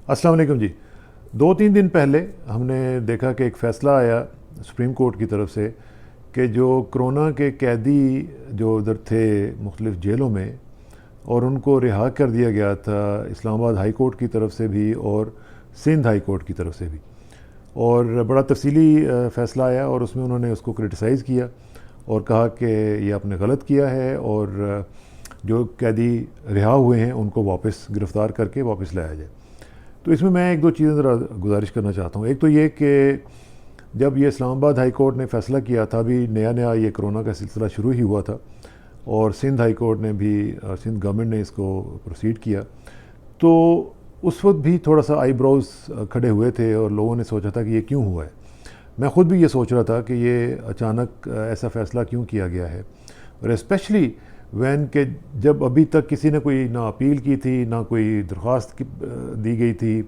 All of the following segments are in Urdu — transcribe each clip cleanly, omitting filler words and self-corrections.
السلام علیکم جی. 2-3 دن پہلے ہم نے دیکھا کہ ایک فیصلہ آیا سپریم کورٹ کی طرف سے کہ جو کرونا کے قیدی جو ادھر تھے مختلف جیلوں میں اور ان کو رہا کر دیا گیا تھا اسلام آباد ہائی کورٹ کی طرف سے بھی اور سندھ ہائی کورٹ کی طرف سے بھی، اور بڑا تفصیلی فیصلہ آیا اور اس میں انہوں نے اس کو کرٹیسائز کیا اور کہا کہ یہ آپ نے غلط کیا ہے اور جو قیدی رہا ہوئے ہیں ان کو واپس گرفتار کر کے واپس لایا جائے. تو اس میں ایک دو چیزیں ذرا گزارش کرنا چاہتا ہوں. ایک تو یہ کہ جب یہ اسلام آباد ہائی کورٹ نے فیصلہ کیا تھا، ابھی نیا یہ کرونا کا سلسلہ شروع ہی ہوا تھا اور سندھ ہائی کورٹ نے بھی سندھ گورنمنٹ نے اس کو پروسیڈ کیا، تو اس وقت بھی تھوڑا سا آئی بروز کھڑے ہوئے تھے اور لوگوں نے سوچا تھا کہ یہ کیوں ہوا ہے. میں خود بھی یہ سوچ رہا تھا کہ یہ اچانک ایسا فیصلہ کیوں کیا گیا ہے، اور اسپیشلی وین کہ جب ابھی تک کسی نے کوئی نہ اپیل کی تھی، نہ کوئی درخواست دی گئی تھی،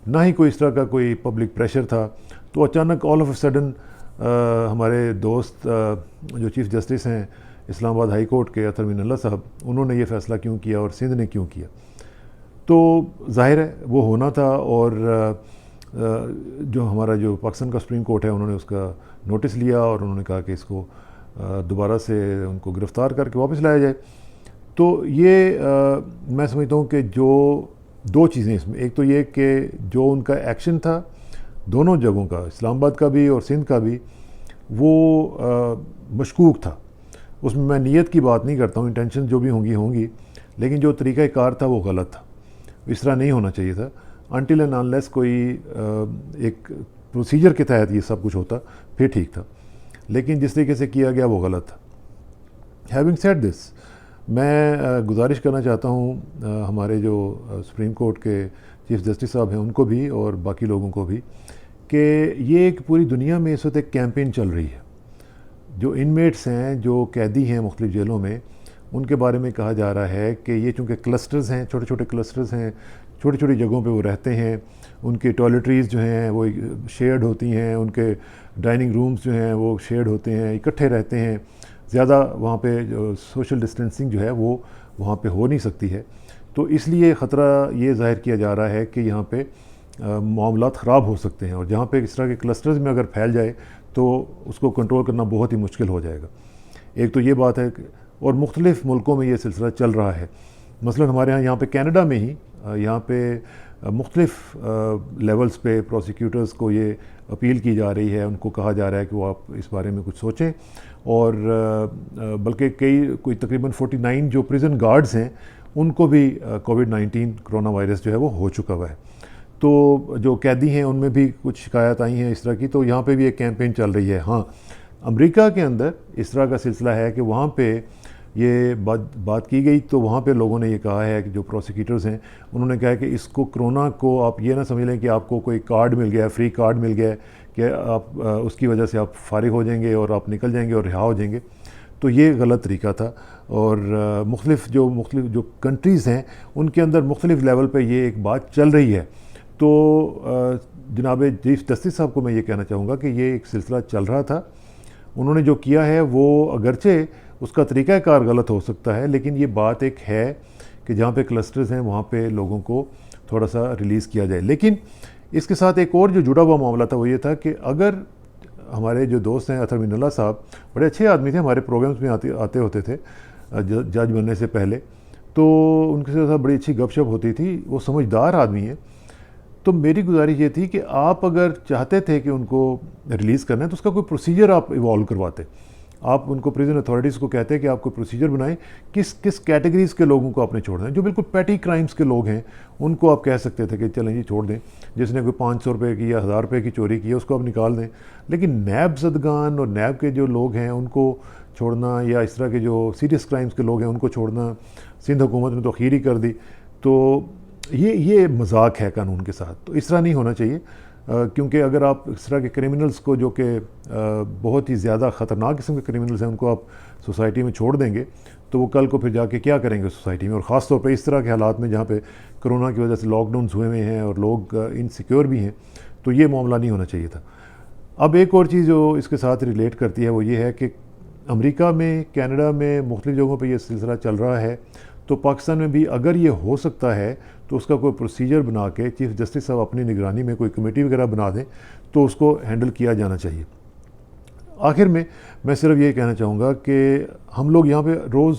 نہ ہی کوئی اس طرح کا کوئی پبلک پریشر تھا، تو اچانک آل آف اے سڈن ہمارے دوست جو چیف جسٹس ہیں اسلام آباد ہائی کورٹ کے اطہر امین اللہ صاحب، انہوں نے یہ فیصلہ کیوں کیا اور سندھ نے کیوں کیا. تو ظاہر ہے وہ ہونا تھا، اور جو ہمارا جو پاکستان کا سپریم کورٹ ہے انہوں نے اس کا نوٹس لیا اور انہوں نے کہا کہ اس کو دوبارہ سے ان کو گرفتار کر کے واپس لایا جائے. تو یہ میں سمجھتا ہوں کہ جو دو چیزیں اس میں، ایک تو یہ کہ جو ان کا ایکشن تھا دونوں جگہوں کا، اسلام آباد کا بھی اور سندھ کا بھی، وہ مشکوک تھا. اس میں نیت کی بات نہیں کرتا ہوں، انٹینشن جو بھی ہوں گی، لیکن جو طریقہ کار تھا وہ غلط تھا. اس طرح نہیں ہونا چاہیے تھا. انٹل اینڈ انلیس کوئی ایک پروسیجر کے تحت یہ سب کچھ ہوتا پھر ٹھیک تھا، لیکن جس طریقے سے کیا گیا وہ غلط تھا. ہیونگ سیڈ دس، میں گزارش کرنا چاہتا ہوں ہمارے جو سپریم کورٹ کے چیف جسٹس صاحب ہیں ان کو بھی اور باقی لوگوں کو بھی، کہ یہ ایک پوری دنیا میں اس وقت ایک کیمپین چل رہی ہے. جو انمیٹس ہیں، جو قیدی ہیں مختلف جیلوں میں، ان کے بارے میں کہا جا رہا ہے کہ یہ چونکہ کلسٹرز ہیں، چھوٹے چھوٹے کلسٹرز ہیں، چھوٹی چھوٹی جگہوں پہ وہ رہتے ہیں، ان کی ٹوائلٹریز جو ہیں وہ شیئرڈ ہوتی ہیں، ان کے ڈائننگ رومز جو ہیں وہ شیئرڈ ہوتے ہیں، اکٹھے رہتے ہیں، زیادہ وہاں پہ جو سوشل ڈسٹینسنگ جو ہے وہ وہاں پہ ہو نہیں سکتی ہے. تو اس لیے خطرہ یہ ظاہر کیا جا رہا ہے کہ یہاں پہ معاملات خراب ہو سکتے ہیں، اور جہاں پہ اس طرح کے کلسٹرز میں اگر پھیل جائے تو اس کو کنٹرول کرنا بہت ہی مشکل ہو جائے گا. ایک تو یہ بات ہے اور مختلف ملکوں میں یہ سلسلہ چل رہا ہے. مثلا ہمارے یہاں پہ کینیڈا میں ہی یہاں پہ مختلف لیولز پہ پروسیکیوٹرز کو یہ اپیل کی جا رہی ہے، ان کو کہا جا رہا ہے کہ وہ آپ اس بارے میں کچھ سوچیں. اور بلکہ کوئی تقریباً 49 جو پریزن گارڈز ہیں ان کو بھی کووڈ-19 کرونا وائرس جو ہے وہ ہو چکا ہوا ہے. تو جو قیدی ہیں ان میں بھی کچھ شکایات آئی ہیں اس طرح کی، تو یہاں پہ بھی ایک کیمپین چل رہی ہے. ہاں، امریکہ کے اندر اس طرح کا سلسلہ ہے کہ وہاں پہ یہ بات کی گئی، تو وہاں پہ لوگوں نے یہ کہا ہے کہ جو پروسیکیوٹرز ہیں انہوں نے کہا ہے کہ اس کو کرونا کو آپ یہ نہ سمجھ لیں کہ آپ کو کوئی کارڈ مل گیا ہے، فری کارڈ مل گیا ہے کہ آپ اس کی وجہ سے آپ فارغ ہو جائیں گے اور آپ نکل جائیں گے اور رہا ہو جائیں گے. تو یہ غلط طریقہ تھا. اور مختلف جو کنٹریز ہیں ان کے اندر مختلف لیول پہ یہ ایک بات چل رہی ہے. تو جناب چیف جسٹس صاحب کو میں یہ کہنا چاہوں گا کہ یہ ایک سلسلہ چل رہا تھا، انہوں نے جو کیا ہے وہ اگرچہ اس کا طریقہ کار غلط ہو سکتا ہے، لیکن یہ بات ایک ہے کہ جہاں پہ کلسٹرز ہیں وہاں پہ لوگوں کو تھوڑا سا ریلیز کیا جائے. لیکن اس کے ساتھ ایک اور جو جڑا ہوا معاملہ تھا وہ یہ تھا کہ اگر ہمارے جو دوست ہیں اطہر امین اللہ صاحب، بڑے اچھے آدمی تھے، ہمارے پروگرامز میں آتے ہوتے تھے جج بننے سے پہلے، تو ان کے ساتھ بڑی اچھی گپ شپ ہوتی تھی، وہ سمجھدار آدمی ہیں. تو میری گزارش یہ تھی کہ آپ اگر چاہتے تھے کہ ان کو ریلیز کرنا ہے تو اس کا کوئی پروسیجر آپ ایوالو کرواتے. آپ ان کو پریزن اتھارٹیز کو کہتے ہیں کہ آپ کو پروسیجر بنائیں، کس کیٹیگریز کے لوگوں کو آپ نے چھوڑنا ہے. جو بالکل پیٹی کرائمز کے لوگ ہیں ان کو آپ کہہ سکتے تھے کہ چلیں جی چھوڑ دیں، جس نے کوئی 500 روپے کی یا 1000 روپے کی چوری کی ہے اس کو آپ نکال دیں. لیکن نیب زدگان اور نیب کے جو لوگ ہیں ان کو چھوڑنا، یا اس طرح کے جو سیریس کرائمز کے لوگ ہیں ان کو چھوڑنا، سندھ حکومت نے تو خیر ہی کر دی. تو یہ مذاق ہے قانون کے ساتھ. تو اس طرح نہیں ہونا چاہیے، کیونکہ اگر آپ اس طرح کے کرمنلز کو جو کہ بہت ہی زیادہ خطرناک قسم کے کرمنلز ہیں ان کو آپ سوسائٹی میں چھوڑ دیں گے تو وہ کل کو پھر جا کے کیا کریں گے سوسائٹی میں. اور خاص طور پہ اس طرح کے حالات میں جہاں پہ کرونا کی وجہ سے لاک ڈاؤنز ہوئے ہوئے ہیں اور لوگ انسیکیور بھی ہیں، تو یہ معاملہ نہیں ہونا چاہیے تھا. اب ایک اور چیز جو اس کے ساتھ ریلیٹ کرتی ہے وہ یہ ہے کہ امریکہ میں، کینیڈا میں، مختلف جگہوں پہ یہ سلسلہ چل رہا ہے، تو پاکستان میں بھی اگر یہ ہو سکتا ہے تو اس کا کوئی پروسیجر بنا کے چیف جسٹس صاحب اپنی نگرانی میں کوئی کمیٹی وغیرہ بنا دیں تو اس کو ہینڈل کیا جانا چاہیے۔ آخر میں صرف یہ کہنا چاہوں گا کہ ہم لوگ یہاں پہ روز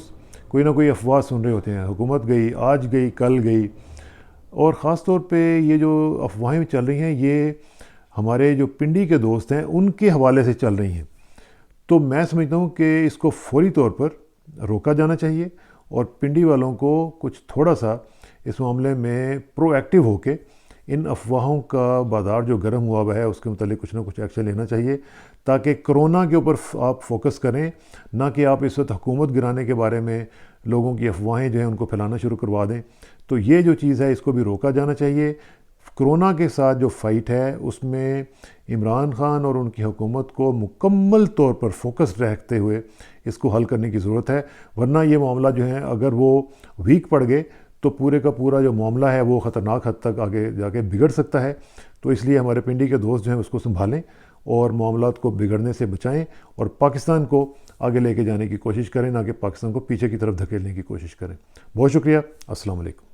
کوئی نہ کوئی افواہ سن رہے ہوتے ہیں، حکومت گئی، آج گئی، کل گئی، اور خاص طور پہ یہ جو افواہیں چل رہی ہیں یہ ہمارے جو پنڈی کے دوست ہیں ان کے حوالے سے چل رہی ہیں۔ تو میں سمجھتا ہوں کہ اس کو فوری طور پر روکا جانا چاہیے اور پنڈی والوں کو کچھ تھوڑا سا اس معاملے میں پرو ایکٹیو ہو کے ان افواہوں کا بازار جو گرم ہوا ہے اس کے متعلق کچھ نہ کچھ ایکشن لینا چاہیے، تاکہ کرونا کے اوپر آپ فوکس کریں، نہ کہ آپ اس وقت حکومت گرانے کے بارے میں لوگوں کی افواہیں جو ہیں ان کو پھیلانا شروع کروا دیں۔ تو یہ جو چیز ہے اس کو بھی روکا جانا چاہیے۔ کرونا کے ساتھ جو فائٹ ہے اس میں عمران خان اور ان کی حکومت کو مکمل طور پر فوکس رکھتے ہوئے اس کو حل کرنے کی ضرورت ہے، ورنہ یہ معاملہ جو ہے اگر وہ ویک پڑ گئے تو پورے کا پورا جو معاملہ ہے وہ خطرناک حد تک آگے جا کے بگڑ سکتا ہے۔ تو اس لیے ہمارے پنڈی کے دوست جو ہیں اس کو سنبھالیں اور معاملات کو بگڑنے سے بچائیں اور پاکستان کو آگے لے کے جانے کی کوشش کریں، نہ کہ پاکستان کو پیچھے کی طرف دھکیلنے کی کوشش کریں۔ بہت شکریہ، السلام علیکم۔